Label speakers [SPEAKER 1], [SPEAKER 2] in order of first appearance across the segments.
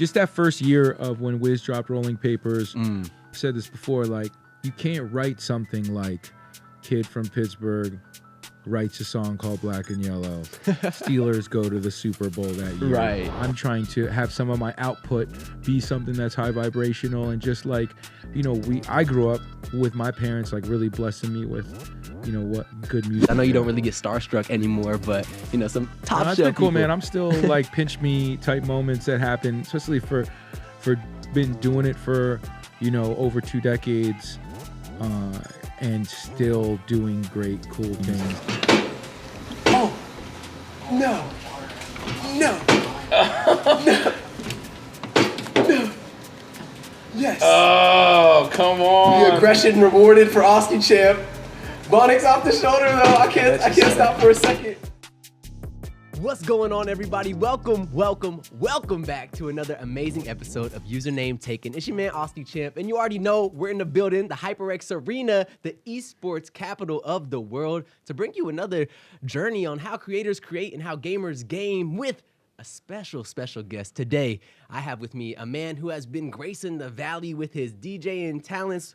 [SPEAKER 1] just that first year of when Wiz dropped Rolling Papers, I said this before, like, you can't write something like Kid from Pittsburgh writes a song called Black and Yellow. Steelers go to the Super Bowl that year.
[SPEAKER 2] Right.
[SPEAKER 1] I'm trying to have some of my output be something that's high vibrational, and just like, you know, I grew up with my parents like really blessing me with, you know, what good music.
[SPEAKER 2] I know you don't really get starstruck anymore, but you know, some top
[SPEAKER 1] That's
[SPEAKER 2] shelf
[SPEAKER 1] pretty cool,
[SPEAKER 2] people.
[SPEAKER 1] man. I'm still like pinch me type moments that happen, especially for been doing it for, you know, over 2 decades, and still doing great, cool things.
[SPEAKER 3] Oh, no, no, no. Yes.
[SPEAKER 1] Oh, come on.
[SPEAKER 3] The aggression rewarded for Austin champ. Bonics off the shoulder though. I can't stop for a second.
[SPEAKER 2] What's going on, everybody? Welcome back to another amazing episode of Username Taken. It's your man, Austin Champ, and you already know we're in the building, the HyperX Arena, the esports capital of the world, to bring you another journey on how creators create and how gamers game with a special guest. Today, I have with me a man who has been gracing the valley with his DJing talents,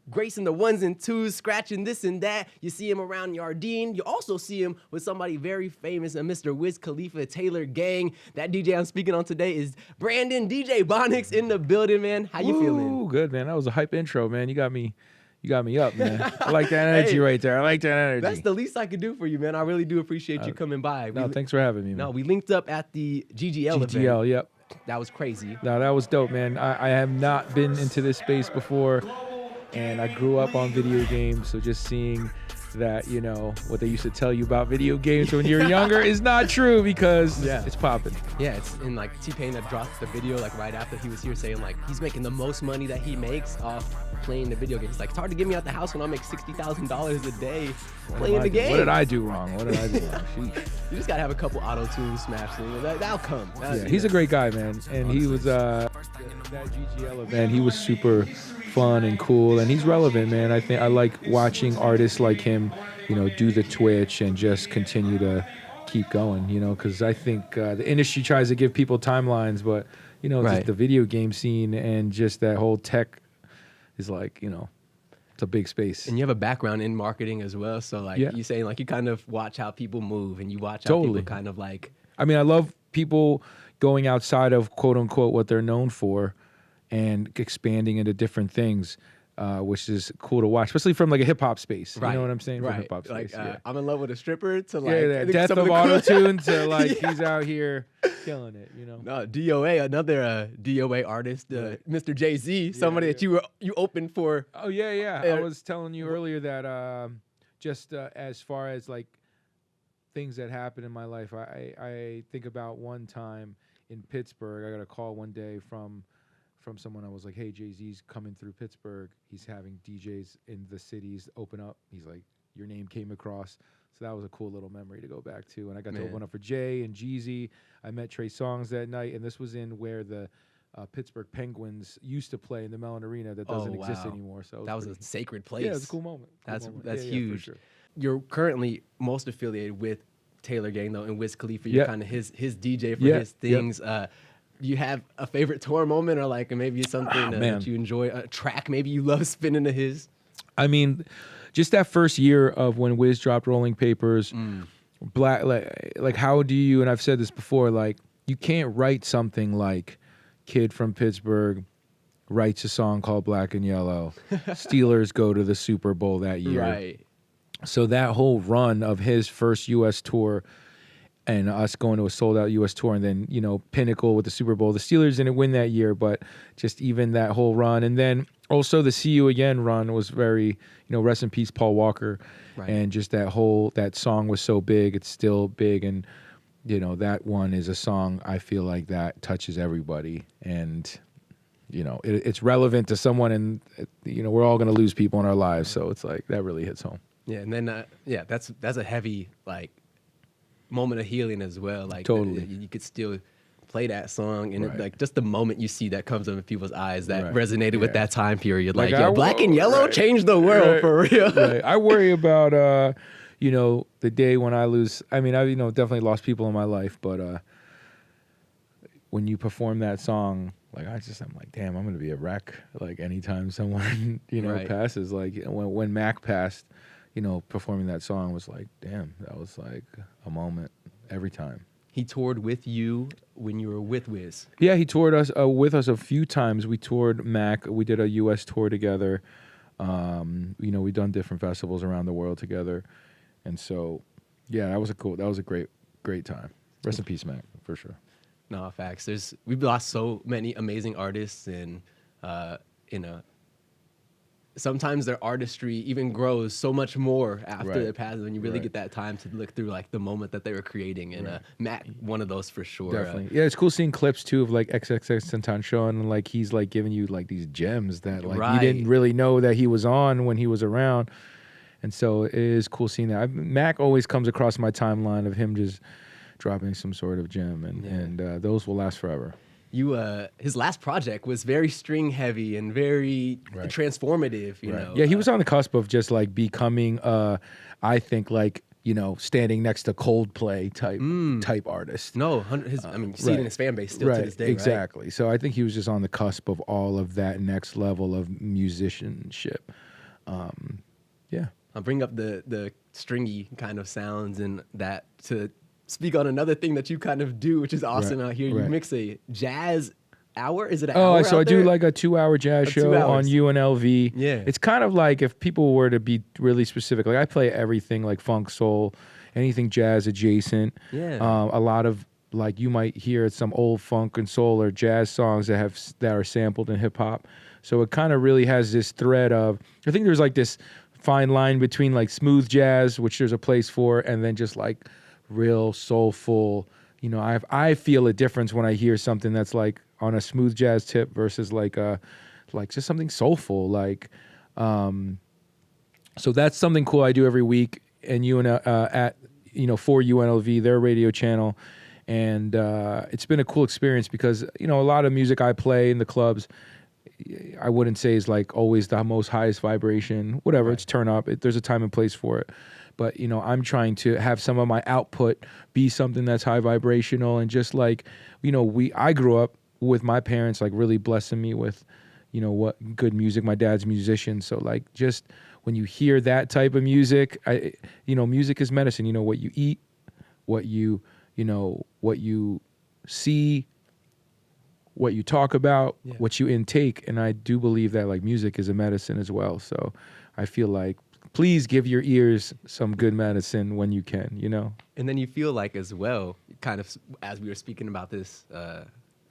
[SPEAKER 2] gracing the ones and twos, scratching this and that. You see him around Yardine. You also see him with somebody very famous, Mr. Wiz Khalifa, TaylorGang. That DJ I'm speaking on today is Brandon, DJ Bonics in the building, man. How you feeling?
[SPEAKER 1] Good, man. That was a hype intro, man. You got me up, man. I like that energy right there. I like that energy.
[SPEAKER 2] That's the least I could do for you, man. I really do appreciate you coming by.
[SPEAKER 1] No, thanks for having me, man.
[SPEAKER 2] No, we linked up at the GGL event.
[SPEAKER 1] GGL, yep.
[SPEAKER 2] That was crazy.
[SPEAKER 1] No, that was dope, man. I have not been into this space before, and I grew up on video games, so just seeing that, you know, what they used to tell you about video games when you're younger is not true, because it's popping.
[SPEAKER 2] Yeah, it's in like T-Pain that dropped the video like right after he was here saying like he's making the most money that he makes off playing the video games. Like, it's hard to get me out the house when I make $60,000 a day playing the game.
[SPEAKER 1] What did I do wrong? Sheesh.
[SPEAKER 2] You just gotta have a couple auto-tune smash things. That'll come.
[SPEAKER 1] He's a great guy, man. And he was that GGL event. He was super fun and cool, and he's relevant, man. I think I like watching artists like him, you know, do the Twitch and just continue to keep going, you know, because I think the industry tries to give people timelines, but, you know, just the video game scene and just that whole tech is like, you know, it's a big space.
[SPEAKER 2] And you have a background in marketing as well, so like you saying like you kind of watch how people move and you watch how people kind of like. I
[SPEAKER 1] mean, I love people going outside of quote unquote what they're known for and expanding into different things, which is cool to watch, especially from like a hip hop space. You know what I'm saying? From hip hop space.
[SPEAKER 2] I'm in love with a stripper to like
[SPEAKER 1] death of auto-tune to like he's out here killing it, you know.
[SPEAKER 2] No, DOA, another DOA artist, Mr. Jay-Z, somebody that you opened for.
[SPEAKER 1] Oh yeah. I was telling you earlier that just as far as like things that happen in my life, I think about one time in Pittsburgh. I got a call one day from someone. I was like, hey, Jay-Z's coming through Pittsburgh. He's having DJs in the cities open up. He's like, your name came across. So that was a cool little memory to go back to. And I got to open up for Jay and Jeezy. I met Trey Songz that night. And this was in where the Pittsburgh Penguins used to play in the Mellon Arena that doesn't exist anymore. So
[SPEAKER 2] that was a sacred place.
[SPEAKER 1] Yeah, it was a cool moment.
[SPEAKER 2] That's huge. For sure. You're currently most affiliated with TaylorGang, though, and Wiz Khalifa. You're kind of his DJ for his things. Do you have a favorite tour moment, or like maybe something that you enjoy, a track maybe you love spinning to his?
[SPEAKER 1] I mean, just that first year of when Wiz dropped Rolling Papers, like how do you, and I've said this before, like you can't write something like Kid from Pittsburgh writes a song called Black and Yellow. Steelers go to the Super Bowl that year.
[SPEAKER 2] Right.
[SPEAKER 1] So that whole run of his first U.S. tour and us going to a sold-out U.S. tour, and then, you know, pinnacle with the Super Bowl. The Steelers didn't win that year, but just even that whole run. And then also the See You Again run was very, you know, rest in peace, Paul Walker. Right. And just that song was so big. It's still big. And, you know, that one is a song I feel like that touches everybody. And, you know, it's relevant to someone, and, you know, we're all going to lose people in our lives. So it's like that really hits home.
[SPEAKER 2] Yeah, and then, that's a heavy, like, moment of healing as well. Like,
[SPEAKER 1] totally,
[SPEAKER 2] you could still play that song, and like just the moment you see that comes up in people's eyes that resonated with that time period. Like, Black and Yellow changed the world for real.
[SPEAKER 1] I worry about you know, the day when I lose. I mean, I, you know, definitely lost people in my life, but when you perform that song, like I'm like, damn, I'm gonna be a wreck. Like anytime someone
[SPEAKER 2] Right.
[SPEAKER 1] passes, like when Mac passed, performing that song was like, damn, that was like a moment every time.
[SPEAKER 2] He toured with you when you were with Wiz.
[SPEAKER 1] Yeah, he toured with us a few times. We toured Mac. We did a U.S. tour together. We've done different festivals around the world together, and so yeah, that was a great time. Rest in peace, Mac, for sure.
[SPEAKER 2] No, facts. We've lost so many amazing artists, and sometimes their artistry even grows so much more after their passing when you really get that time to look through like the moment that they were creating. And Matt, one of those for sure.
[SPEAKER 1] Definitely. Yeah, it's cool seeing clips too of like XXXTentacion, and like he's like giving you like these gems that like you didn't really know that he was on when he was around. And so it is cool seeing that. Mac always comes across my timeline of him just dropping some sort of gem, and those will last forever.
[SPEAKER 2] His last project was very string heavy and very transformative, you know.
[SPEAKER 1] Yeah, he was on the cusp of just like becoming I think like, standing next to Coldplay type artist.
[SPEAKER 2] No, you see it in his fan base still to this day,
[SPEAKER 1] exactly. So I think he was just on the cusp of all of that next level of musicianship. Yeah.
[SPEAKER 2] I'll bring up the stringy kind of sounds and that to speak on another thing that you kind of do, which is awesome out here. You mix a jazz hour. Is it an hour?
[SPEAKER 1] So I do like a 2-hour jazz show on UNLV.
[SPEAKER 2] Yeah.
[SPEAKER 1] It's kind of like if people were to be really specific, like I play everything like funk, soul, anything jazz adjacent.
[SPEAKER 2] Yeah.
[SPEAKER 1] A lot of like you might hear some old funk and soul or jazz songs that are sampled in hip hop. So it kind of really has this thread of, I think there's like this fine line between like smooth jazz, which there's a place for, and then just like real soulful. I feel a difference when I hear something that's like on a smooth jazz tip versus like just something soulful. Like, so that's something cool I do every week. And for UNLV, their radio channel, and it's been a cool experience because a lot of music I play in the clubs, I wouldn't say is like always the most highest vibration. Whatever, it's turn up. There's a time and place for it. But, I'm trying to have some of my output be something that's high vibrational, and just like, I grew up with my parents like really blessing me with, what good music. My dad's a musician, so like just when you hear that type of music, music is medicine. What you eat, what you see, what you talk about, what you intake, and I do believe that like music is a medicine as well. So I feel like, please give your ears some good medicine when you can,
[SPEAKER 2] And then you feel like as well, kind of as we were speaking about this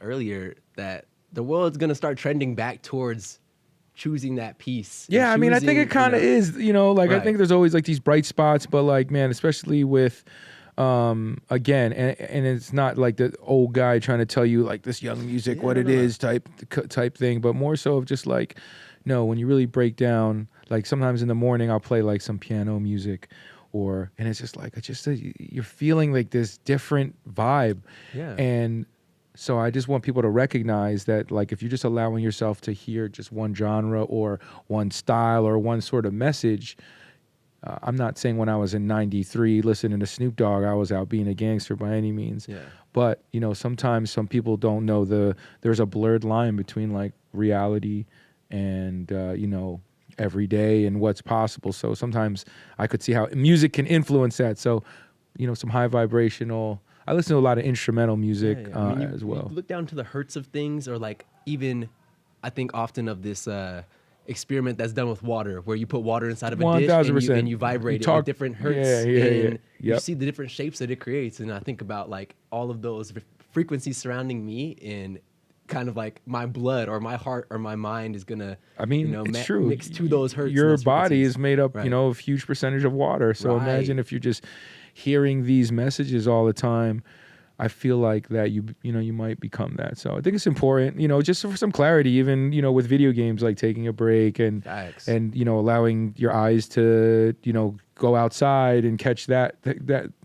[SPEAKER 2] earlier, that the world's going to start trending back towards choosing that piece.
[SPEAKER 1] Yeah, I think it kind of is, I think there's always like these bright spots, but like, man, especially with, again, and it's not like the old guy trying to tell you like this young music, is type thing, but more so of just like, no, when you really break down, like sometimes in the morning I'll play like some piano music, and it's just like you're feeling like this different vibe.
[SPEAKER 2] Yeah.
[SPEAKER 1] And so I just want people to recognize that like if you're just allowing yourself to hear just one genre or one style or one sort of message, I'm not saying when I was in '93 listening to Snoop Dogg I was out being a gangster by any means.
[SPEAKER 2] Yeah.
[SPEAKER 1] But sometimes some people don't know there's a blurred line between like reality and every day and what's possible. So sometimes I could see how music can influence that. So, some high vibrational. I listen to a lot of instrumental music as well.
[SPEAKER 2] You look down to the hertz of things, or like even, I think often of this experiment that's done with water, where you put water inside of a dish and you vibrate it with different hertz, and you see the different shapes that it creates. And I think about like all of those frequencies surrounding me, and kind of like my blood or my heart or my mind is gonna
[SPEAKER 1] it's true.
[SPEAKER 2] Mix to those hertz.
[SPEAKER 1] Your body is made up a huge percentage of water, so imagine if you're just hearing these messages all the time. I feel like that you might become that. So I think it's important, just for some clarity, even with video games, like taking a break and allowing your eyes to go outside and catch that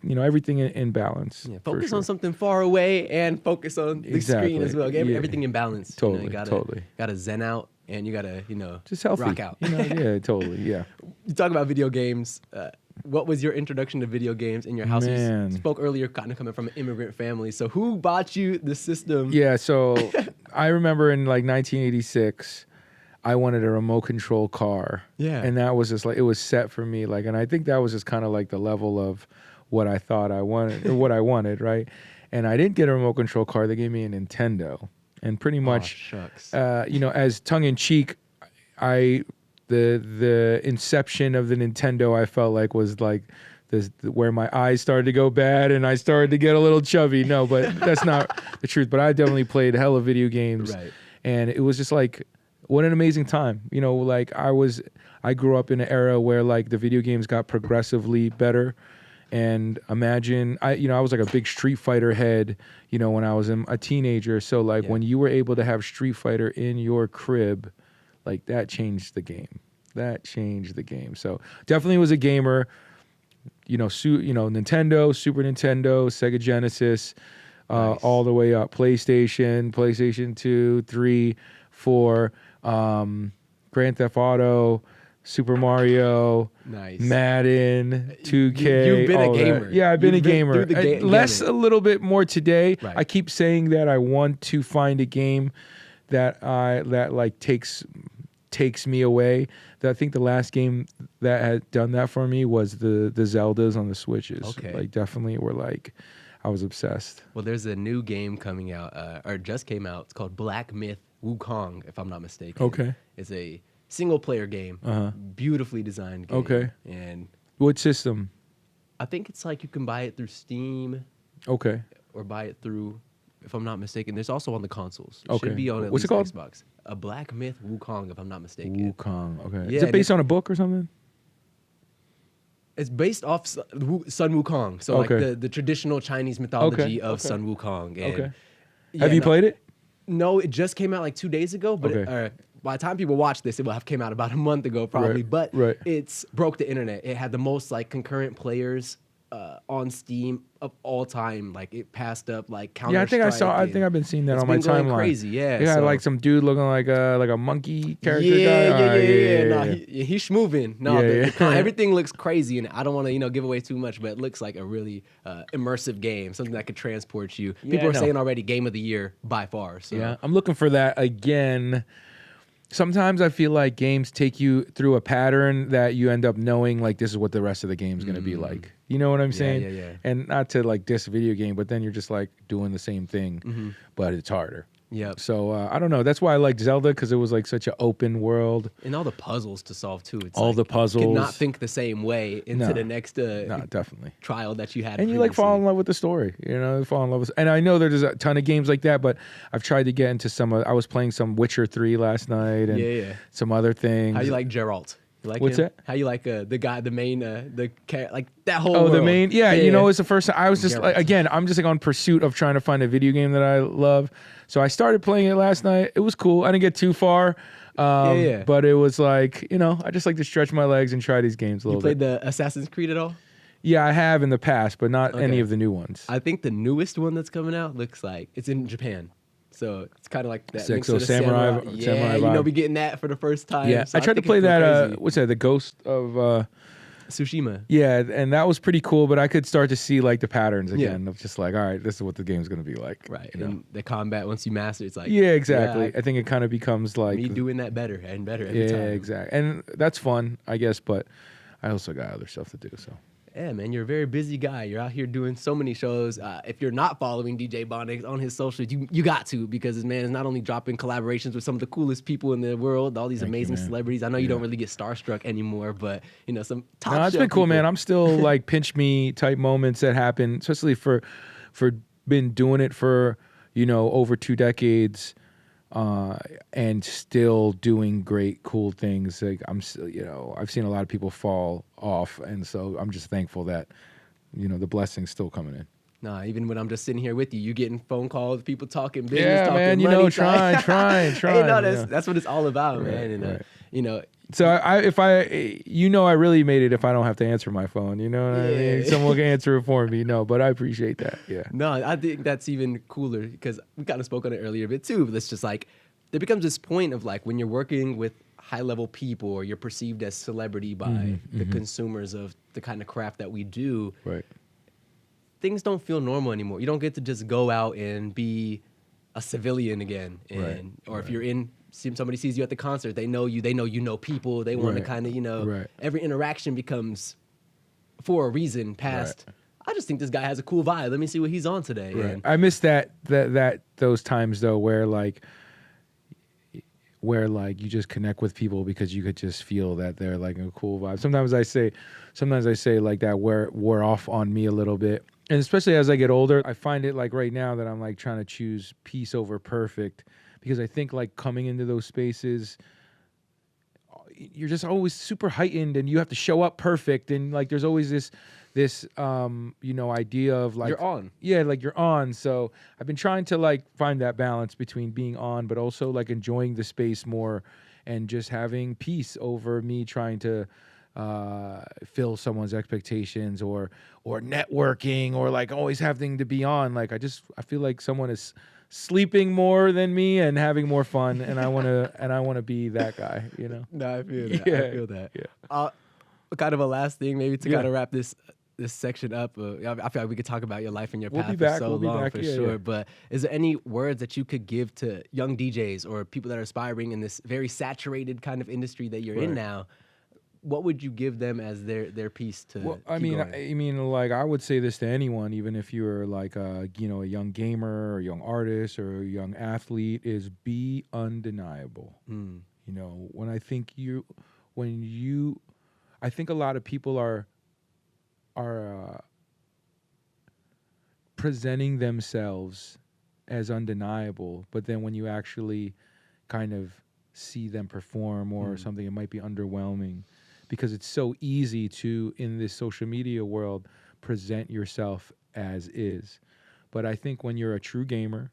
[SPEAKER 1] everything in balance.
[SPEAKER 2] Yeah, focus on something far away and focus on the screen as well. Everything in balance.
[SPEAKER 1] Totally,
[SPEAKER 2] you gotta zen out, and you gotta
[SPEAKER 1] just healthy.
[SPEAKER 2] Rock out.
[SPEAKER 1] Yeah, totally. Yeah.
[SPEAKER 2] You talk about video games. what was your introduction to video games in your house?
[SPEAKER 1] Man.
[SPEAKER 2] You spoke earlier, kind of coming from an immigrant family. So who bought you the system?
[SPEAKER 1] Yeah, so I remember in like 1986, I wanted a remote control car.
[SPEAKER 2] Yeah.
[SPEAKER 1] And that was just like, it was set for me. Like, and I think that was just kind of like the level of what I thought I wanted, or what I wanted, right? And I didn't get a remote control car. They gave me a Nintendo. And pretty much,
[SPEAKER 2] shucks.
[SPEAKER 1] you know, as tongue in cheek, the inception of the Nintendo, I felt like was like where my eyes started to go bad and I started to get a little chubby. No, but that's not the truth. But I definitely played hella video games,
[SPEAKER 2] Right.
[SPEAKER 1] and it was just like, what an amazing time. You know, like I grew up in an era where like the video games got progressively better. And imagine, I was like a big Street Fighter head, you know, when I was a teenager. So like when you were able to have Street Fighter in your crib, like that changed the game. That changed the game. So definitely was a gamer. You know, Nintendo, Super Nintendo, Sega Genesis,
[SPEAKER 2] Nice.
[SPEAKER 1] all the way up. PlayStation 2, 3, 4, Grand Theft Auto, Super Mario,
[SPEAKER 2] Nice.
[SPEAKER 1] Madden, 2K.
[SPEAKER 2] You've been a
[SPEAKER 1] all that.
[SPEAKER 2] gamer.
[SPEAKER 1] Yeah, I've been
[SPEAKER 2] You've
[SPEAKER 1] a
[SPEAKER 2] been
[SPEAKER 1] gamer.
[SPEAKER 2] through the
[SPEAKER 1] Less
[SPEAKER 2] gamut.
[SPEAKER 1] a little bit more today.
[SPEAKER 2] Right.
[SPEAKER 1] I keep saying that I want to find a game that like takes me away. I think the last game that had done that for me was the Zeldas on the Switches.
[SPEAKER 2] Okay.
[SPEAKER 1] Like definitely were like, I was obsessed.
[SPEAKER 2] Well, there's a new game coming out, or just came out. It's called Black Myth Wukong, if I'm not mistaken.
[SPEAKER 1] Okay.
[SPEAKER 2] It's a single-player game, beautifully designed game.
[SPEAKER 1] Okay.
[SPEAKER 2] And
[SPEAKER 1] What system?
[SPEAKER 2] I think it's like you can buy it through Steam
[SPEAKER 1] Okay.
[SPEAKER 2] or buy it through, if I'm not mistaken. There's also on the consoles. It
[SPEAKER 1] Okay.
[SPEAKER 2] should be on at
[SPEAKER 1] What's it
[SPEAKER 2] least
[SPEAKER 1] called?
[SPEAKER 2] Xbox. A Black Myth Wukong, if I'm not mistaken.
[SPEAKER 1] Wukong. Okay.
[SPEAKER 2] Yeah,
[SPEAKER 1] Is it
[SPEAKER 2] and
[SPEAKER 1] based on a book or something?
[SPEAKER 2] It's based off Sun Wukong, so
[SPEAKER 1] Okay.
[SPEAKER 2] like the traditional Chinese mythology of
[SPEAKER 1] okay.
[SPEAKER 2] Sun Wukong. And
[SPEAKER 1] Okay.
[SPEAKER 2] yeah,
[SPEAKER 1] Have you
[SPEAKER 2] no-
[SPEAKER 1] played it?
[SPEAKER 2] No, it just came out like 2 days ago, but
[SPEAKER 1] Okay.
[SPEAKER 2] by the time people watch this, it will have came out about a month ago probably.
[SPEAKER 1] Right,
[SPEAKER 2] But
[SPEAKER 1] right.
[SPEAKER 2] it's broke the internet. It had the most like concurrent players on Steam of all time. Like it passed up like Counter.
[SPEAKER 1] Yeah, I think I saw. I think I've been seeing that on my
[SPEAKER 2] been going
[SPEAKER 1] timeline.
[SPEAKER 2] crazy, yeah,
[SPEAKER 1] Yeah,
[SPEAKER 2] so-
[SPEAKER 1] like some dude looking like a monkey character guy.
[SPEAKER 2] Yeah.
[SPEAKER 1] Ah,
[SPEAKER 2] No,
[SPEAKER 1] yeah.
[SPEAKER 2] he's schmoving. No,
[SPEAKER 1] Yeah, yeah.
[SPEAKER 2] everything looks crazy, and I don't want to give away too much, but it looks like a really immersive game, something that could transport you.
[SPEAKER 1] Yeah,
[SPEAKER 2] People are
[SPEAKER 1] no.
[SPEAKER 2] saying already game of the year by far. So
[SPEAKER 1] Yeah, I'm looking for that again. Sometimes I feel like games take you through a pattern that you end up knowing like this is what the rest of the game's gonna be like. You know what I'm saying?
[SPEAKER 2] yeah.
[SPEAKER 1] And not to like diss a video game, but then you're just like doing the same thing, but it's harder.
[SPEAKER 2] Yep.
[SPEAKER 1] So I don't know. That's why I like Zelda, because it was like such an open world.
[SPEAKER 2] And all the puzzles to solve too. It's
[SPEAKER 1] All
[SPEAKER 2] like,
[SPEAKER 1] the
[SPEAKER 2] You cannot
[SPEAKER 1] puzzles.
[SPEAKER 2] think the same way into
[SPEAKER 1] No.
[SPEAKER 2] the next
[SPEAKER 1] No, definitely.
[SPEAKER 2] trial that you had.
[SPEAKER 1] And you like fall in
[SPEAKER 2] previously.
[SPEAKER 1] love with the story, you know, fall in love with. And I know there's a ton of games like that, but I've tried to get into some. I was playing some Witcher 3 last night, and
[SPEAKER 2] Yeah.
[SPEAKER 1] some other things.
[SPEAKER 2] How you like Geralt? You like
[SPEAKER 1] What's
[SPEAKER 2] him?
[SPEAKER 1] that?
[SPEAKER 2] How you like the guy, the main, like that whole.
[SPEAKER 1] Oh, the
[SPEAKER 2] world?
[SPEAKER 1] main, yeah. You know, it's the first time I was just
[SPEAKER 2] Geralt.
[SPEAKER 1] like, again, I'm just like on pursuit of trying to find a video game that I love. So I started playing it last night. It was cool. I didn't get too far,
[SPEAKER 2] Yeah.
[SPEAKER 1] but it was like, you know, I just like to stretch my legs and try these games a
[SPEAKER 2] You
[SPEAKER 1] little
[SPEAKER 2] played
[SPEAKER 1] bit.
[SPEAKER 2] the Assassin's Creed at all?
[SPEAKER 1] Yeah, I have in the past, but not any
[SPEAKER 2] Okay.
[SPEAKER 1] of the new ones.
[SPEAKER 2] I think the newest one that's coming out looks like it's in Japan. So it's kind of like that.
[SPEAKER 1] Sick.
[SPEAKER 2] mix
[SPEAKER 1] So
[SPEAKER 2] of the
[SPEAKER 1] samurai
[SPEAKER 2] Yeah,
[SPEAKER 1] vibe.
[SPEAKER 2] we getting that for the first time.
[SPEAKER 1] Yeah,
[SPEAKER 2] So
[SPEAKER 1] I tried to
[SPEAKER 2] think
[SPEAKER 1] play
[SPEAKER 2] it's going
[SPEAKER 1] that.
[SPEAKER 2] crazy.
[SPEAKER 1] What's that? The Ghost of.
[SPEAKER 2] Tsushima.
[SPEAKER 1] Yeah, and that was pretty cool, but I could start to see like the patterns
[SPEAKER 2] Yeah.
[SPEAKER 1] again of just like, all right, this is what the game's gonna be like.
[SPEAKER 2] Right.
[SPEAKER 1] You know?
[SPEAKER 2] And the combat, once you master, it's like.
[SPEAKER 1] Yeah, exactly.
[SPEAKER 2] yeah,
[SPEAKER 1] I think it kind of becomes like
[SPEAKER 2] me doing that better and better every
[SPEAKER 1] yeah,
[SPEAKER 2] time.
[SPEAKER 1] exactly. And that's fun, I guess, but I also got other stuff to do. So
[SPEAKER 2] Yeah, man, you're a very busy guy. You're out here doing so many shows. If you're not following DJ Bonics on his socials, you got to, because this man is not only dropping collaborations with some of the coolest people in the world, all these
[SPEAKER 1] Thank you,
[SPEAKER 2] amazing
[SPEAKER 1] man.
[SPEAKER 2] celebrities. I know you don't really get starstruck anymore, but some top.
[SPEAKER 1] no, it's
[SPEAKER 2] shelf
[SPEAKER 1] been cool, man.
[SPEAKER 2] people.
[SPEAKER 1] I'm still like pinch me type moments that happen, especially for been doing it for over 2 decades. And still doing great, cool things. Like I'm still, I've seen a lot of people fall off, and so I'm just thankful that, the blessing's still coming in.
[SPEAKER 2] Nah, even when I'm just sitting here with you, you getting phone calls, people talking business,
[SPEAKER 1] Yeah,
[SPEAKER 2] talking
[SPEAKER 1] man,
[SPEAKER 2] money.
[SPEAKER 1] trying.
[SPEAKER 2] Hey, no,
[SPEAKER 1] yeah.
[SPEAKER 2] that's what it's all about,
[SPEAKER 1] Right,
[SPEAKER 2] man. And
[SPEAKER 1] right. So I really made it if I don't have to answer my phone. You know what I mean?
[SPEAKER 2] Yeah.
[SPEAKER 1] Someone can answer it for me. No, but I appreciate that. Yeah.
[SPEAKER 2] No, I think that's even cooler because we kind of spoke on it earlier a bit too. But it's just like there becomes this point of like when you're working with high level people, or you're perceived as celebrity by the consumers of the kind of craft that we do,
[SPEAKER 1] Right.
[SPEAKER 2] things don't feel normal anymore. You don't get to just go out and be a civilian again, and or if you're in, somebody sees you at the concert, they know you know people, they want to kind of every interaction becomes for a reason past. I just think this guy has a cool vibe. Let me see what he's on today. And
[SPEAKER 1] I miss that those times though where like you just connect with people because you could just feel that they're like a cool vibe. Sometimes I say like that wore off on me a little bit. And especially as I get older, I find it like right now that I'm like trying to choose peace over perfect, because I think like coming into those spaces, you're just always super heightened and you have to show up perfect. And like, there's always this idea of like,
[SPEAKER 2] you're on.
[SPEAKER 1] Yeah, like you're on. So I've been trying to like find that balance between being on, but also like enjoying the space more and just having peace over me trying to fill someone's expectations or networking or like always having to be on. Like I feel like someone is sleeping more than me and having more fun, and I want to be that guy, you know.
[SPEAKER 2] No, I feel that.
[SPEAKER 1] Yeah.
[SPEAKER 2] I feel that.
[SPEAKER 1] Yeah.
[SPEAKER 2] Kind of a last thing, maybe to kind of wrap this section up. I feel like we could talk about your life and your path for so long, for sure. Yeah. But is there any words that you could give to young DJs or people that are aspiring in this very saturated kind of industry that you're in now? What would you give them as their piece to?
[SPEAKER 1] Well, I mean, like I would say this to anyone, even if you're like a young gamer or a young artist or a young athlete, is be undeniable. You know, I think a lot of people are presenting themselves as undeniable, but then when you actually kind of see them perform or something, it might be underwhelming. Because it's so easy to, in this social media world, present yourself as is. But I think when you're a true gamer,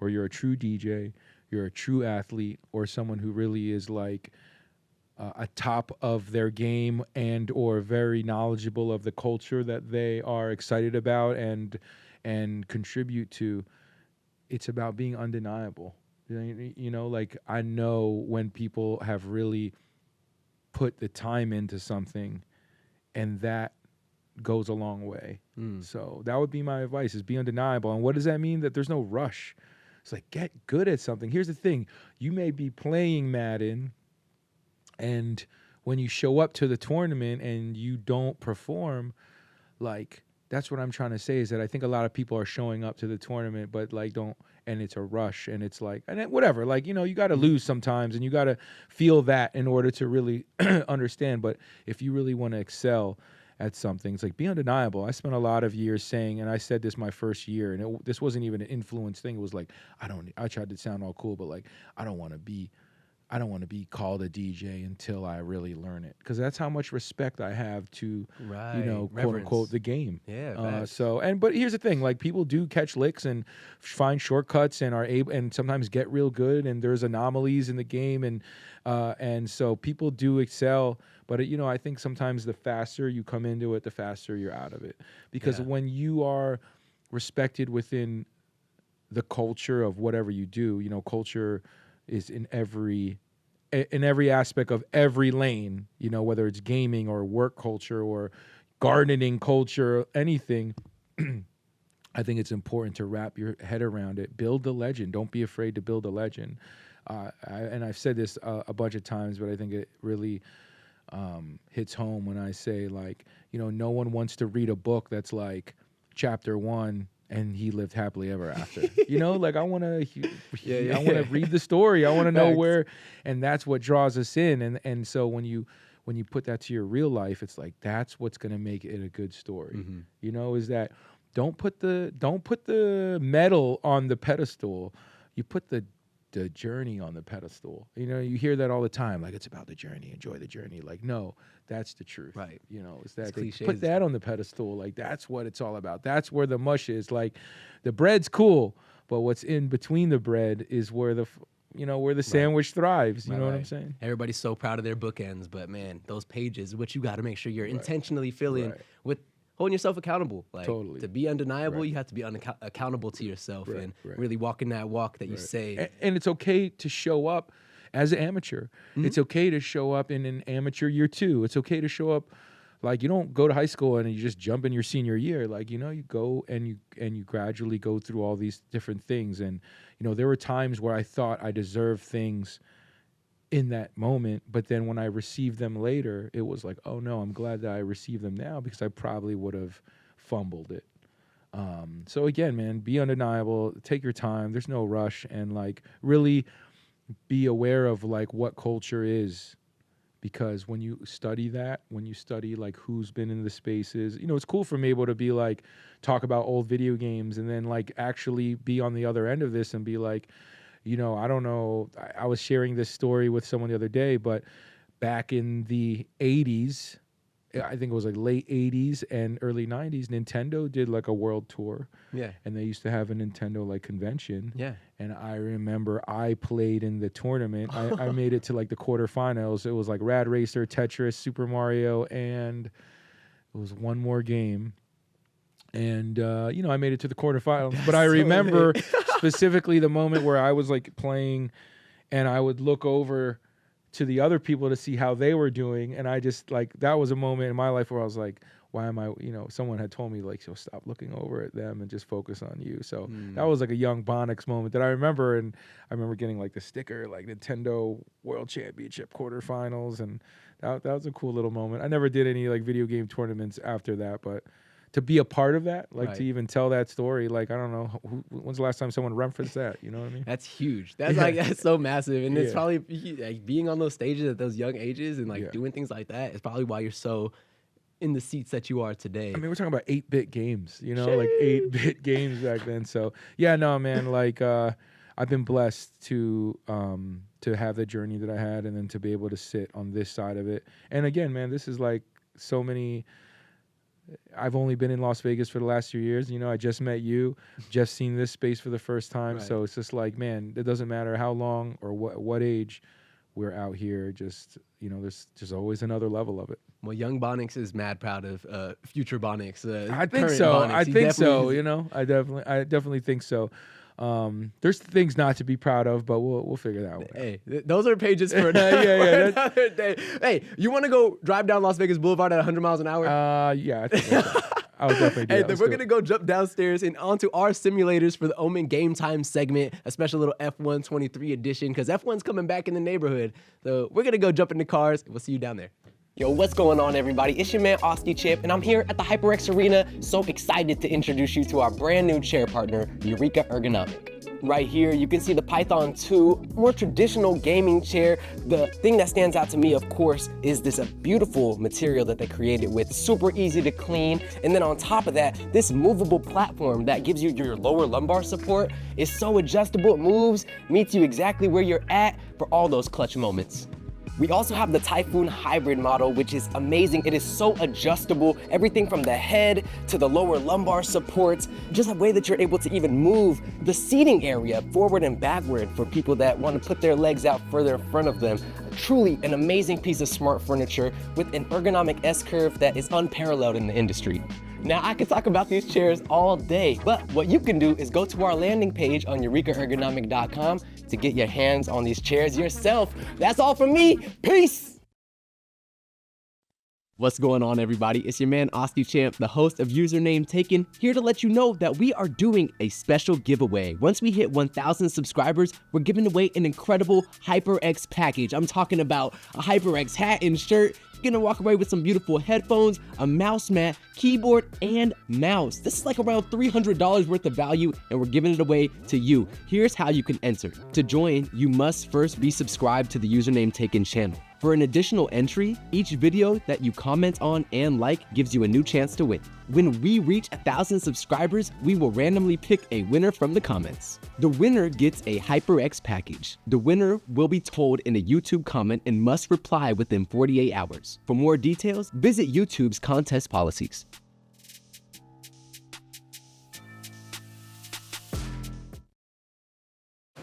[SPEAKER 1] or you're a true DJ, you're a true athlete, or someone who really is like a top of their game and or very knowledgeable of the culture that they are excited about and contribute to, it's about being undeniable. You know, like I know when people have really put the time into something, and that goes a long way. So that would be my advice, is be undeniable. And what does that mean? That there's no rush. It's like, get good at something. Here's the thing. You may be playing Madden, and when you show up to the tournament and you don't perform, like, that's what I'm trying to say, is that I think a lot of people are showing up to the tournament, but like don't, and it's a rush, and it's like, and whatever, like, you know, you got to lose sometimes, and you got to feel that in order to really understand. But if you really want to excel at something, it's like, be undeniable. I spent a lot of years saying, and I said this my first year, and this wasn't even an influence thing. It was like, I tried to sound all cool, but like, I don't want to be called a DJ until I really learn it, because that's how much respect I have to, you know, quote unquote, the game.
[SPEAKER 2] Yeah.
[SPEAKER 1] But here's the thing: like, people do catch licks and find shortcuts and are able, and sometimes get real good. And there's anomalies in the game, and so people do excel. But you know, I think sometimes the faster you come into it, the faster you're out of it, because when you are respected within the culture of whatever you do, you know, culture is in every aspect of every lane, you know, whether it's gaming or work culture or gardening culture, anything. I think it's important to wrap your head around it. Build the legend. Don't be afraid to build a legend. And I've said this a bunch of times, but I think it really hits home when I say, like, you know, no one wants to read a book that's like chapter 1 and he lived happily ever after. You know, like, I want to read the story. I want to know where, and that's what draws us in. And so when you put that to your real life, it's like, that's what's going to make it a good story. You know, is that don't put the medal on the pedestal. You put the journey on the pedestal. You know, you hear that all the time, like, it's about the journey, enjoy the journey. Like, no, that's the truth.
[SPEAKER 2] Right.
[SPEAKER 1] You know, is that put that on the pedestal. Like, that's what it's all about. That's where the mush is. Like, the bread's cool, but what's in between the bread is where the sandwich thrives. You know what I'm saying?
[SPEAKER 2] Everybody's so proud of their bookends, but man, those pages, what you got to make sure you're intentionally filling with holding yourself accountable. Like, to be undeniable, you have to be accountable to yourself and really walking that walk that you say.
[SPEAKER 1] And it's okay to show up as an amateur. It's okay to show up in an amateur year 2. It's okay to show up. Like, you don't go to high school and you just jump in your senior year. Like, you know, you go and you gradually go through all these different things. And, you know, there were times where I thought I deserved things in that moment, but then when I received them later, it was like, oh no, I'm glad that I received them now, because I probably would have fumbled it. So again, man, be undeniable, take your time. There's no rush, and like really be aware of like what culture is. Because when you study that, when you study like who's been in the spaces, you know, it's cool for me able to be like, talk about old video games and then like actually be on the other end of this and be like, you know, I don't know, I was sharing this story with someone the other day, but back in the 80s, I think it was like late 80s and early 90s, Nintendo did like a world tour.
[SPEAKER 2] Yeah.
[SPEAKER 1] And they used to have a Nintendo like convention.
[SPEAKER 2] Yeah.
[SPEAKER 1] And I remember I played in the tournament. I made it to like the quarterfinals. It was like Rad Racer, Tetris, Super Mario, and it was one more game. And, you know, I made it to the quarterfinals. But I remember specifically the moment where I was like playing and I would look over to the other people to see how they were doing. And I just like, that was a moment in my life where I was like, why am I, you know, someone had told me like, so stop looking over at them and just focus on you. So that was like a young Bonics moment that I remember. And I remember getting like the sticker, like Nintendo World Championship quarterfinals. And that was a cool little moment. I never did any like video game tournaments after that, but to be a part of that, like to even tell that story, like, I don't know, when's the last time someone referenced that? You know what I mean?
[SPEAKER 2] That's huge. That's like, that's so massive. And it's probably like being on those stages at those young ages and like doing things like that is probably why you're so in the seats that you are today.
[SPEAKER 1] I mean, we're talking about 8-bit games, you know, like 8-bit games back then. So yeah, no, man, like, I've been blessed to have the journey that I had and then to be able to sit on this side of it. And again, man, this is like so many. I've only been in Las Vegas for the last 3 years. You know, I just met you, just seen this space for the first time. Right. So it's just like, man, it doesn't matter how long or what age we're out here. Just, you know, there's just always another level of it.
[SPEAKER 2] Well, young Bonics is mad proud of future Bonics.
[SPEAKER 1] I think so. Bonics. I think so. You know, I definitely think so. There's things not to be proud of, but we'll figure that out.
[SPEAKER 2] Hey, those are pages for another day. Hey, you want to go drive down Las Vegas Boulevard at 100 miles an hour?
[SPEAKER 1] Yeah, I think so. I would definitely do that.
[SPEAKER 2] Then we're going to go jump downstairs and onto our simulators for the OMEN Gametime segment, a special little F1 23 edition, because F1's coming back in the neighborhood. So we're going to go jump in the cars. We'll see you down there. Yo, what's going on, everybody? It's your man, Osti Champ, and I'm here at the HyperX Arena. So excited to introduce you to our brand new chair partner, Eureka Ergonomic. Right here, you can see the Python 2, more traditional gaming chair. The thing that stands out to me, of course, is this beautiful material that they created with, super easy to clean. And then on top of that, this movable platform that gives you your lower lumbar support is so adjustable. It moves, meets you exactly where you're at for all those clutch moments. We also have the Typhoon Hybrid model, which is amazing. It is so adjustable, everything from the head to the lower lumbar supports, just a way that you're able to even move the seating area forward and backward for people that want to put their legs out further in front of them. Truly an amazing piece of smart furniture with an ergonomic S-curve that is unparalleled in the industry. Now, I could talk about these chairs all day, but what you can do is go to our landing page on eurekaergonomic.com to get your hands on these chairs yourself. That's all from me. Peace. What's going on, everybody? It's your man, Osti Champ, the host of Username Taken, here to let you know that we are doing a special giveaway. Once we hit 1,000 subscribers, we're giving away an incredible HyperX package. I'm talking about a HyperX hat and shirt. You're gonna walk away with some beautiful headphones, a mouse mat, keyboard, and mouse. This is like around $300 worth of value, and we're giving it away to you. Here's how you can enter. To join, you must first be subscribed to the Username Taken channel. For an additional entry, each video that you comment on and like gives you a new chance to win. When we reach 1,000 subscribers, we will randomly pick a winner from the comments. The winner gets a HyperX package. The winner will be told in a YouTube comment and must reply within 48 hours. For more details, visit YouTube's contest policies.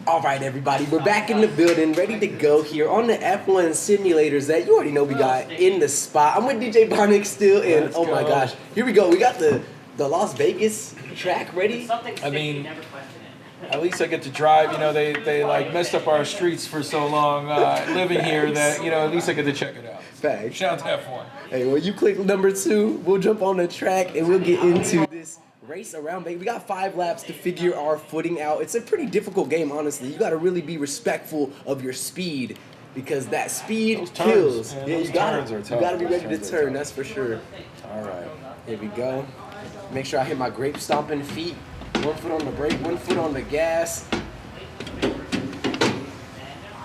[SPEAKER 2] All right, everybody, we're back in the building, ready to go here on the F1 simulators that you already know we got in the spot. I'm with DJ Bonics still, and oh my gosh, here we go. We got the Las Vegas track ready.
[SPEAKER 4] I mean, never question it.
[SPEAKER 1] At least I get to drive. You know, they like messed up our streets for so long living here that, you know, at least I get to check it out.
[SPEAKER 3] Facts.
[SPEAKER 1] Shout out to F1.
[SPEAKER 3] Hey, when you click number 2, we'll jump on the track and we'll get into this race around, baby. We got 5 laps to figure our footing out. It's a pretty difficult game, honestly. You got to really be respectful of your speed because that speed kills.
[SPEAKER 1] Man,
[SPEAKER 3] yeah, you got to be ready to
[SPEAKER 1] Those
[SPEAKER 3] turn, that's for sure.
[SPEAKER 1] All right.
[SPEAKER 3] Here we go. Make sure I hit my grape stomping feet. 1 foot on the brake, 1 foot on the gas.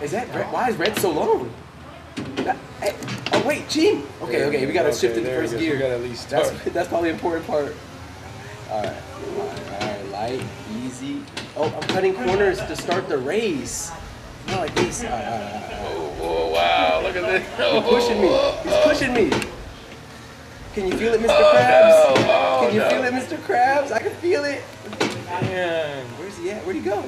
[SPEAKER 3] Is that red? Why is red so long? Hey, oh wait, Gene. Okay, we gotta shift into first gear.
[SPEAKER 1] We gotta at least start.
[SPEAKER 3] That's probably an important part. All right, light, easy. Oh, I'm cutting corners to start the race. Not like this. All right.
[SPEAKER 1] Oh, wow, look at this.
[SPEAKER 3] He's pushing me. He's pushing me. Can you feel it, Mr. Krabs?
[SPEAKER 1] No.
[SPEAKER 3] Can you feel it, Mr. Krabs? I can feel it.
[SPEAKER 1] Man.
[SPEAKER 3] Where's he at? Where'd he go?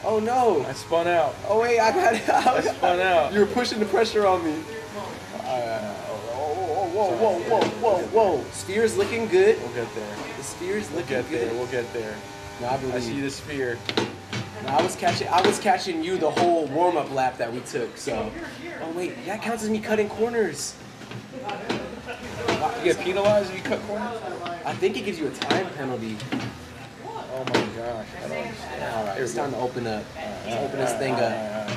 [SPEAKER 3] Oh no.
[SPEAKER 1] I spun out.
[SPEAKER 3] Oh wait, I got it.
[SPEAKER 1] I spun out.
[SPEAKER 3] You were pushing the pressure on me. Whoa. Sphere's looking good.
[SPEAKER 1] We'll get there.
[SPEAKER 3] The sphere's
[SPEAKER 1] We'll
[SPEAKER 3] looking
[SPEAKER 1] get
[SPEAKER 3] good.
[SPEAKER 1] there. We'll get there.
[SPEAKER 3] No, I believe.
[SPEAKER 1] I see the sphere.
[SPEAKER 3] No, I was catching you the whole warm-up lap that we took. So. Oh wait, that counts as me cutting corners.
[SPEAKER 1] You get penalized if you cut corners?
[SPEAKER 3] I think it gives you a time penalty.
[SPEAKER 1] Oh my gosh. I don't understand.
[SPEAKER 3] All right, it's time to open up. Let's open this thing up.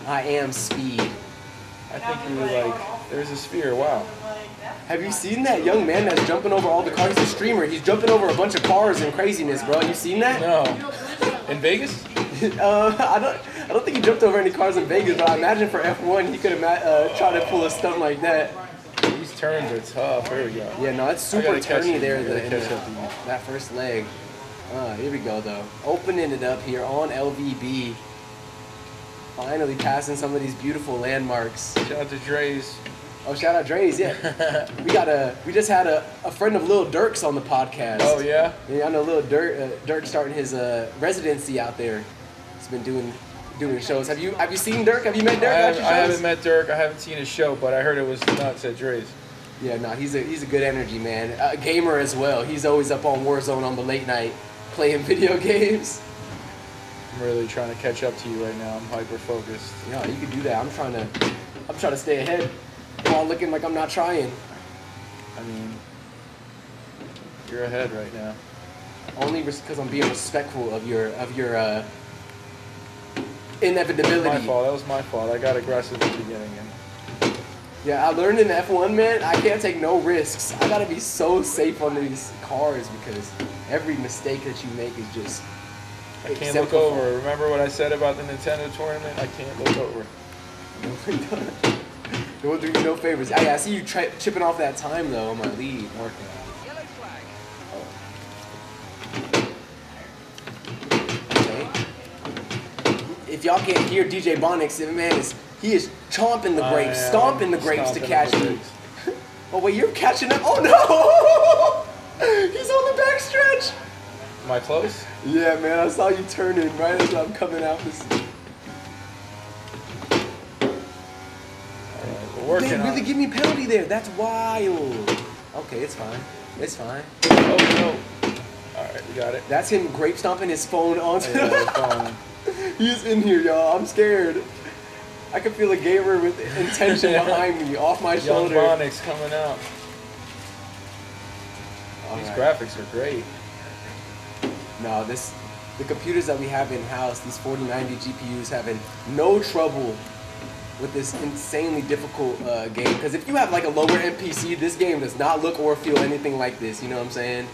[SPEAKER 3] I am speed.
[SPEAKER 1] I think we were like, there's a sphere. Wow.
[SPEAKER 3] Have you seen that young man that's jumping over all the cars? He's a streamer. He's jumping over a bunch of cars and craziness, bro. You seen that?
[SPEAKER 1] No. In Vegas?
[SPEAKER 3] I don't think he jumped over any cars in Vegas, but I imagine for F1 he could have tried to pull a stunt like that.
[SPEAKER 1] These turns are tough. Here we go.
[SPEAKER 3] Yeah, no, it's super
[SPEAKER 1] gotta catch
[SPEAKER 3] turny
[SPEAKER 1] it.
[SPEAKER 3] there.
[SPEAKER 1] I gotta catch up to you.
[SPEAKER 3] That first leg. Here we go though. Opening it up here on LVB. Finally passing some of these beautiful landmarks.
[SPEAKER 1] Shout out to Dre's.
[SPEAKER 3] Oh, shout out Dre's, yeah. We just had a friend of Lil Durk's on the podcast.
[SPEAKER 1] Oh yeah?
[SPEAKER 3] Yeah, I know Lil Dirk starting his residency out there. He's been doing shows. Have you seen Dirk? Have you met Dirk?
[SPEAKER 1] I haven't met Dirk. I haven't seen his show, but I heard it was nuts at Dre's.
[SPEAKER 3] Yeah, no, he's a good energy, man. A gamer as well. He's always up on Warzone on the late night playing video games.
[SPEAKER 1] I'm really trying to catch up to you right now. I'm hyper focused.
[SPEAKER 3] Yeah, you can do that. I'm trying to stay ahead while looking like I'm not trying.
[SPEAKER 1] I mean, you're ahead right now.
[SPEAKER 3] Only because I'm being respectful of your inevitability.
[SPEAKER 1] My fault. That was my fault. I got aggressive at the beginning.
[SPEAKER 3] Yeah, I learned in F1, man, I can't take no risks. I gotta be so safe on these cars because every mistake that you make is just.
[SPEAKER 1] I can't look over. Remember what I said about the Nintendo tournament? I can't look over.
[SPEAKER 3] It will do you no favors. I see you chipping off that time though on my lead.
[SPEAKER 1] Working
[SPEAKER 3] on it. Okay. If y'all can't hear DJ Bonics, he is chomping the grapes, stomping the grapes to catch me. Oh wait, you're catching up. Oh no! He's on the backstretch.
[SPEAKER 1] Am I close?
[SPEAKER 3] Yeah, man, I saw you turning right as I'm coming out this.
[SPEAKER 1] They
[SPEAKER 3] really give me penalty there. That's wild. Okay, it's fine. It's fine.
[SPEAKER 1] Oh no! All right, we got it.
[SPEAKER 3] That's him grape stomping his phone onto.
[SPEAKER 1] Yeah, the phone.
[SPEAKER 3] He's in here, y'all. I'm scared. I can feel a gamer with intention behind me, off my shoulder.
[SPEAKER 1] Young Bonics coming out. These graphics are great.
[SPEAKER 3] No, the computers that we have in house, these 4090 GPUs, having no trouble with this insanely difficult game. Because if you have like a lower end PC, this game does not look or feel anything like this. You know what I'm saying?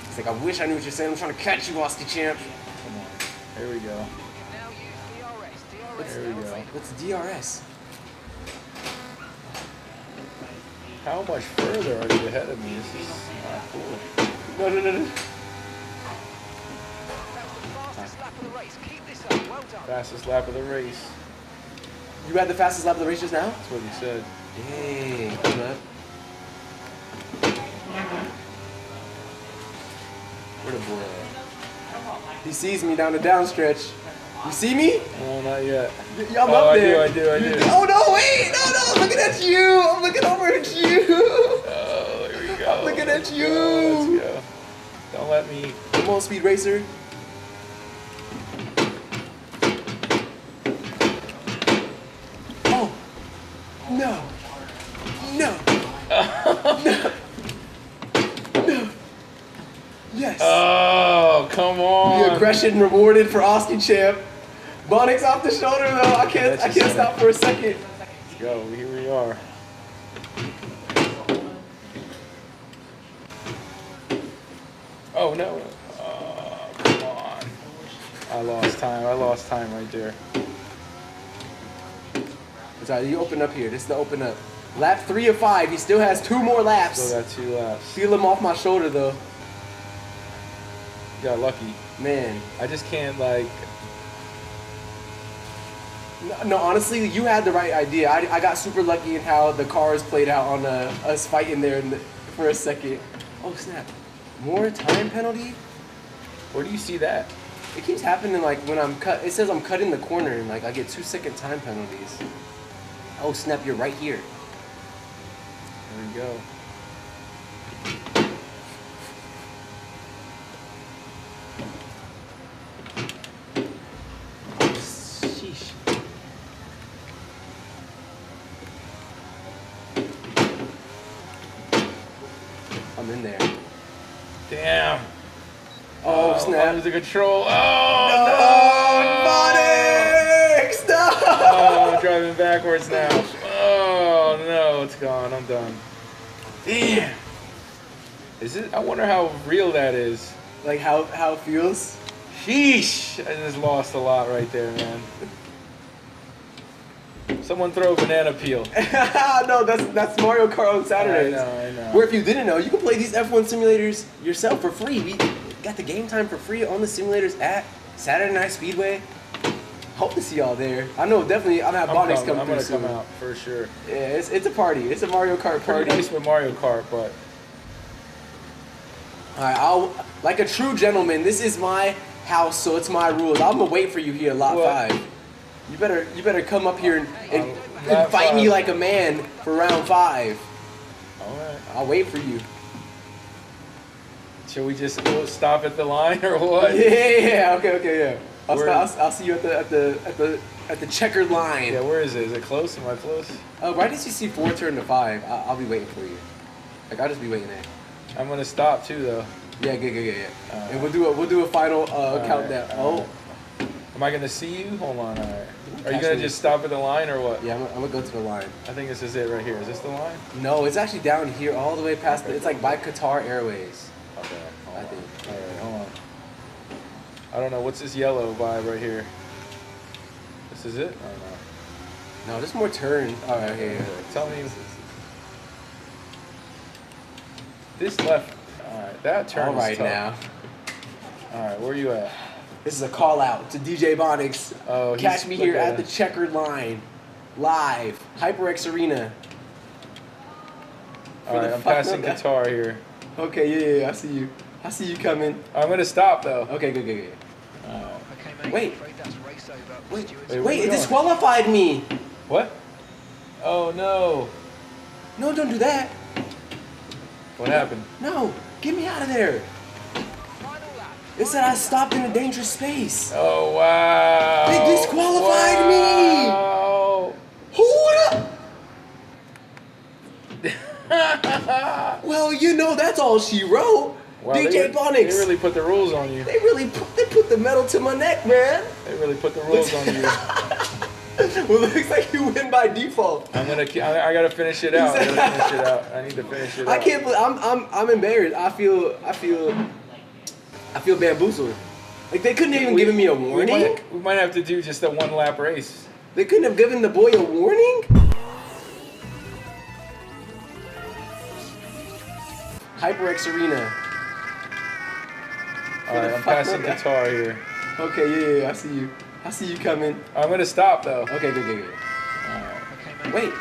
[SPEAKER 3] It's like I wish I knew what you're saying. I'm trying to catch you, Austin Champ.
[SPEAKER 1] Come on. Here we go. Here we go.
[SPEAKER 3] What's DRS?
[SPEAKER 1] How much further are you ahead of me? This is not cool.
[SPEAKER 3] No.
[SPEAKER 1] Fastest lap of the race.
[SPEAKER 3] You had the fastest lap of the race just now?
[SPEAKER 1] That's what he said.
[SPEAKER 3] Dang, hold up.
[SPEAKER 1] Where the boy at?
[SPEAKER 3] He sees me down the downstretch. You see me?
[SPEAKER 1] No, not yet.
[SPEAKER 3] I'm up there.
[SPEAKER 1] I do.
[SPEAKER 3] Oh no, wait! No, I'm looking at you! I'm looking over at you!
[SPEAKER 1] Oh, here we go.
[SPEAKER 3] I'm looking at you!
[SPEAKER 1] Let's go. Don't let me.
[SPEAKER 3] Come on, Speed Racer. Oh. No. No. No. No. Yes.
[SPEAKER 1] Oh, come on.
[SPEAKER 3] The aggression rewarded for Austin champ. Bonics off the shoulder though. I can't stop for a second.
[SPEAKER 1] Let's go. Here we are. Oh no. Oh, come on. I lost time right there.
[SPEAKER 3] It's all right, you open up here. This is the open up. Lap 3 of 5. He still has 2 more laps.
[SPEAKER 1] Still got 2 laps.
[SPEAKER 3] Feel him off my shoulder though.
[SPEAKER 1] Got lucky.
[SPEAKER 3] Man.
[SPEAKER 1] I just can't like.
[SPEAKER 3] No, honestly, you had the right idea. I got super lucky in how the cars played out on us fighting there for a second. Oh snap! More time penalty?
[SPEAKER 1] Where do you see that?
[SPEAKER 3] It keeps happening like when I'm cut. It says I'm cutting the corner and like I get 2-second time penalties. Oh snap! You're right here.
[SPEAKER 1] There we go.
[SPEAKER 3] Sheesh. I'm in there.
[SPEAKER 1] Damn.
[SPEAKER 3] Oh snap!
[SPEAKER 1] Lose the control. Oh
[SPEAKER 3] no! Bonics! No!
[SPEAKER 1] Oh, I'm driving backwards now. Oh no, it's gone. I'm done. Damn. Is it? I wonder how real that is.
[SPEAKER 3] Like how it feels?
[SPEAKER 1] Sheesh! I just lost a lot right there, man. Someone throw a banana peel.
[SPEAKER 3] No, that's Mario Kart on Saturdays.
[SPEAKER 1] I know.
[SPEAKER 3] Where if you didn't know, you can play these F1 simulators yourself for free. We got the game time for free on the simulators at Saturday Night Speedway. Hope to see y'all there. I know definitely I'm gonna have Bonics come
[SPEAKER 1] I'm
[SPEAKER 3] through
[SPEAKER 1] gonna
[SPEAKER 3] soon.
[SPEAKER 1] come out for sure.
[SPEAKER 3] Yeah, it's a party. It's a Mario Kart
[SPEAKER 1] Pretty
[SPEAKER 3] party.
[SPEAKER 1] nice with Mario Kart, but
[SPEAKER 3] Alright, like a true gentleman, this is my house, so it's my rules. I'm gonna wait for you here, lot 5. You better come up here and fight me like a man for round 5.
[SPEAKER 1] alright.
[SPEAKER 3] I'll wait for you.
[SPEAKER 1] Should we just stop at the line or what?
[SPEAKER 3] Yeah. Okay. Yeah. I'll see you at the checkered line.
[SPEAKER 1] Yeah. Where is it? Is it close? Am I close?
[SPEAKER 3] Right as you see 4 turn to 5, I'll be waiting for you. Like I'll just be waiting there.
[SPEAKER 1] I'm gonna stop too, though.
[SPEAKER 3] Yeah. And we'll do a final countdown.
[SPEAKER 1] All right. Am I gonna see you? Hold on. All right. Are you gonna just stop at the line or what?
[SPEAKER 3] Yeah, I'm gonna go to the line.
[SPEAKER 1] I think this is it right here. Is this the line?
[SPEAKER 3] No, it's actually down here, all the way past. It's like by Qatar Airways.
[SPEAKER 1] Okay.
[SPEAKER 3] I think.
[SPEAKER 1] All right. Hold on. I don't know. What's this yellow vibe right here? This is it? I don't know.
[SPEAKER 3] No, there's more turn. All right, here.
[SPEAKER 1] Tell me. This left. All right. That turn.
[SPEAKER 3] All right
[SPEAKER 1] is tough.
[SPEAKER 3] now.
[SPEAKER 1] All right. Where are you at?
[SPEAKER 3] This is a call out to DJ Bonics.
[SPEAKER 1] Oh,
[SPEAKER 3] Catch me here at the checkered line, live, HyperX Arena.
[SPEAKER 1] All right. I'm passing Qatar here.
[SPEAKER 3] Okay, yeah. I see you coming.
[SPEAKER 1] I'm gonna stop though.
[SPEAKER 3] Okay, good. Wait,
[SPEAKER 1] Wait,
[SPEAKER 3] it disqualified me.
[SPEAKER 1] What? Oh no.
[SPEAKER 3] No, don't do that.
[SPEAKER 1] What happened?
[SPEAKER 3] No, get me out of there. It said I stopped in a dangerous space.
[SPEAKER 1] Oh wow.
[SPEAKER 3] They disqualified me.
[SPEAKER 1] Wow.
[SPEAKER 3] Well, you know that's all she wrote.
[SPEAKER 1] Wow,
[SPEAKER 3] DJ Bonics.
[SPEAKER 1] They really put the rules on you.
[SPEAKER 3] They put the metal to my neck, man.
[SPEAKER 1] They really put the rules on you.
[SPEAKER 3] Well, it looks like you win by default.
[SPEAKER 1] I gotta finish it out. I need to finish it out.
[SPEAKER 3] I can't believe I'm embarrassed. I feel bamboozled. Like they couldn't even given me a warning.
[SPEAKER 1] We might have to do just a 1 lap race.
[SPEAKER 3] They couldn't have given the boy a warning. HyperX Arena.
[SPEAKER 1] All right, I'm passing Qatar here.
[SPEAKER 3] Okay, yeah. I see you coming.
[SPEAKER 1] I'm gonna stop though.
[SPEAKER 3] Okay, good. Wait.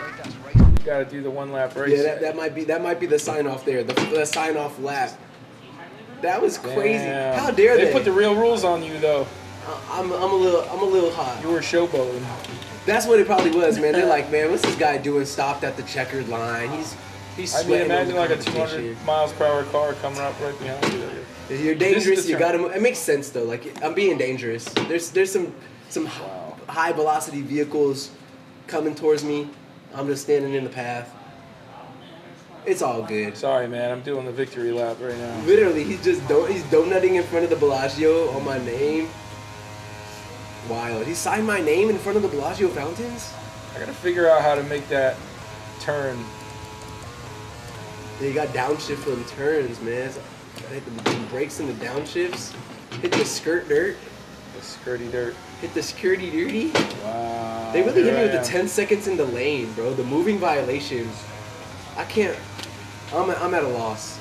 [SPEAKER 1] You gotta do the 1 lap race.
[SPEAKER 3] Yeah, that might be the sign off there. The sign off lap. That was crazy.
[SPEAKER 1] Damn.
[SPEAKER 3] How dare they?
[SPEAKER 1] They put the real rules on you though.
[SPEAKER 3] I'm a little hot.
[SPEAKER 1] You were showboating.
[SPEAKER 3] That's what it probably was, man. They're like, man, what's this guy doing? Stopped at the checkered line. He's
[SPEAKER 4] I mean,
[SPEAKER 3] sweating.
[SPEAKER 4] imagine
[SPEAKER 3] on the
[SPEAKER 4] like a
[SPEAKER 3] competition.
[SPEAKER 4] 200 miles per hour car coming up right behind you.
[SPEAKER 3] If you're dangerous, you gotta move. It makes sense though. Like I'm being dangerous. There's some high velocity vehicles coming towards me. I'm just standing in the path. It's all good.
[SPEAKER 4] Sorry, man. I'm doing the victory lap right now.
[SPEAKER 3] Literally, he's donutting in front of the Bellagio on my name. Wild. He signed my name in front of the Bellagio fountains?
[SPEAKER 4] I gotta figure out how to make that turn.
[SPEAKER 3] Yeah, you got downshift for them turns, man. So, hit the brakes and the downshifts. Hit the skirt dirt.
[SPEAKER 4] The skirty dirt.
[SPEAKER 3] Hit the skirty dirty.
[SPEAKER 4] Wow.
[SPEAKER 3] They really hit me
[SPEAKER 4] Here
[SPEAKER 3] with
[SPEAKER 4] I
[SPEAKER 3] the
[SPEAKER 4] am.
[SPEAKER 3] 10 seconds in the lane, bro. The moving violations. I can't. I'm at a loss.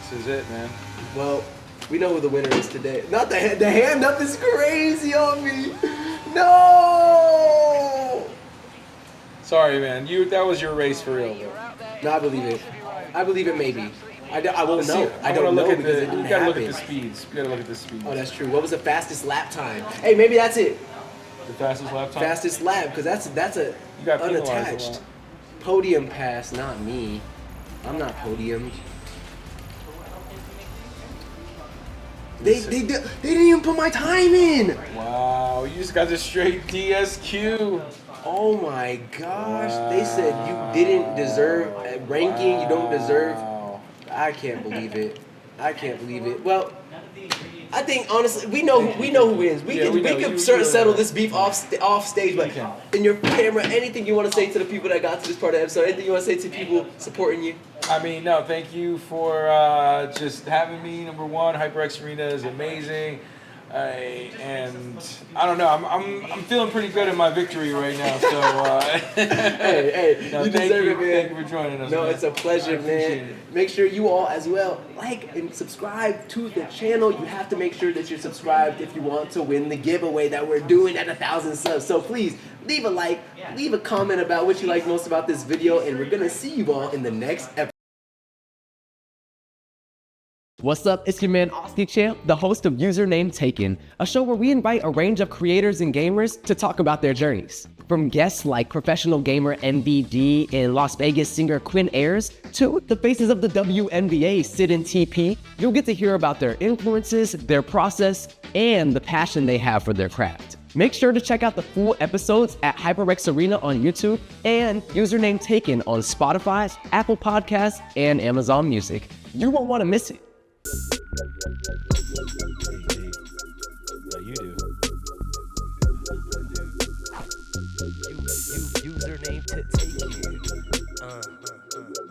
[SPEAKER 4] This is it, man.
[SPEAKER 3] Well, we know who the winner is today. Not the hand up is crazy on me. No.
[SPEAKER 4] Sorry, man. That was your race for real, bro.
[SPEAKER 3] No, I believe it. I believe it maybe. I won't
[SPEAKER 4] See,
[SPEAKER 3] know. I don't know
[SPEAKER 4] look at
[SPEAKER 3] because it
[SPEAKER 4] you
[SPEAKER 3] didn't
[SPEAKER 4] gotta look
[SPEAKER 3] happen.
[SPEAKER 4] at the speeds. You gotta look at the speeds.
[SPEAKER 3] Oh, that's true. What was the fastest lap time? Hey, maybe that's it.
[SPEAKER 4] The fastest lap time?
[SPEAKER 3] Fastest lap, because that's a
[SPEAKER 4] You got penalized a
[SPEAKER 3] unattached.
[SPEAKER 4] lot.
[SPEAKER 3] Podium pass, not me. I'm not podium. They didn't even put my time in.
[SPEAKER 4] Wow, you just got the straight DSQ.
[SPEAKER 3] Oh my gosh. They said you didn't deserve a ranking, you don't deserve.
[SPEAKER 4] Wow.
[SPEAKER 3] I can't believe it. I can't believe it. Well, I think honestly, we know who wins. We can settle this beef off stage. But in your camera, anything you want to say to the people that got to this part of the episode? Anything you want to say to people supporting you?
[SPEAKER 4] I mean, no, thank you for just having me. Number one, HyperX Arena is amazing. And I don't know, I'm feeling pretty good in my victory right now. So,
[SPEAKER 3] hey,
[SPEAKER 4] no,
[SPEAKER 3] you
[SPEAKER 4] thank
[SPEAKER 3] deserve
[SPEAKER 4] you,
[SPEAKER 3] it, man.
[SPEAKER 4] Thank you for joining us.
[SPEAKER 3] No,
[SPEAKER 4] man.
[SPEAKER 3] it's a pleasure,
[SPEAKER 4] I appreciate
[SPEAKER 3] man.
[SPEAKER 4] it.
[SPEAKER 3] Make sure you all as well like and subscribe to the channel. You have to make sure that you're subscribed if you want to win the giveaway that we're doing at 1,000 subs. So please leave a like, leave a comment about what you like most about this video, and we're gonna see you all in the next episode.
[SPEAKER 2] What's up? It's your man Austin Champ, the host of Username Taken, a show where we invite a range of creators and gamers to talk about their journeys. From guests like professional gamer MVD and Las Vegas singer Quinn Ayers to the faces of the WNBA, Sid and TP, you'll get to hear about their influences, their process, and the passion they have for their craft. Make sure to check out the full episodes at HyperX Arena on YouTube and Username Taken on Spotify, Apple Podcasts, and Amazon Music. You won't want to miss it.
[SPEAKER 5] Yeah, you do. Username to take it.